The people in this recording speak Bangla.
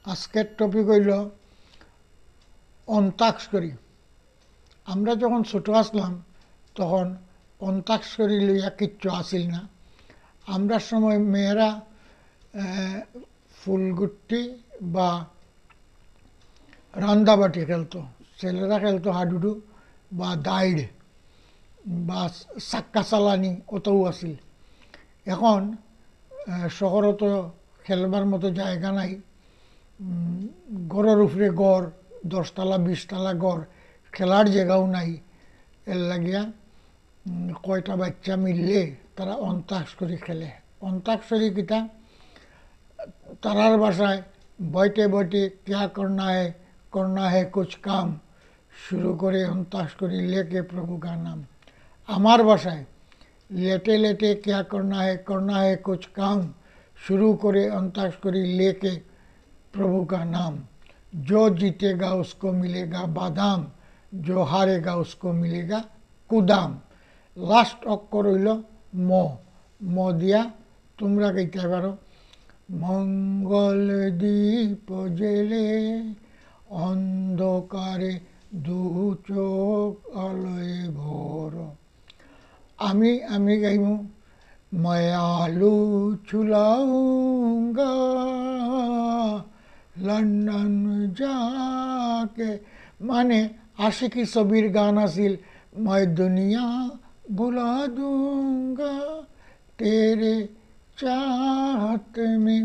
আজকের টপিক হইল অন্তাক্ষরী। আমরা যখন ছোট আসলাম তখন অন্তাক্ষরী লইয়া কিচ্ছু আসিল না। আমরা সময় মেয়েরা ফুলগুট্টি বা রান্দাবাটি খেলতো, ছেলেরা খেলতো হাডুডু বা দাইড় বা চাক্কা চালানি অতও আছিল। এখন শহরত খেলবার মতো জায়গা নাই, গড়ের উপরে গড়, 10তলা 20তলা গড়, খেলার জায়গাও নাই। এর লাগিয়া কয়টা বাচ্চা মিললে তারা অন্তাক্ষরী খেলে। অন্তাক্ষরী কিতা, তারার ভাষায় বইটে বইটে ক্যা করনা হে কুছ কাম, শুরু করে অন্তাক্ষরী লেকে প্রভু কা নাম। আমার ভাষায় लेटे लेटे क्या करना है कुछ काम, शुरू करे अंताक्षरी लेके प्रभु का नाम। जो जीतेगा उसको मिलेगा बादाम, जो हारेगा उसको मिलेगा कुदाम। लास्ट अक्षर हইল ম। ম দিয়া তোমরা গাইতে পারো, মঙ্গল দীপ জেলে অন্ধকারে দু চোখ আলোয় ভোর। আমি গাইব, मैं आलू छुलाऊंगा लंदन जाके, মানে আশিকি ছবির গান আছিল, मैं दुनिया भुला दूंगा तेरे चाहत में।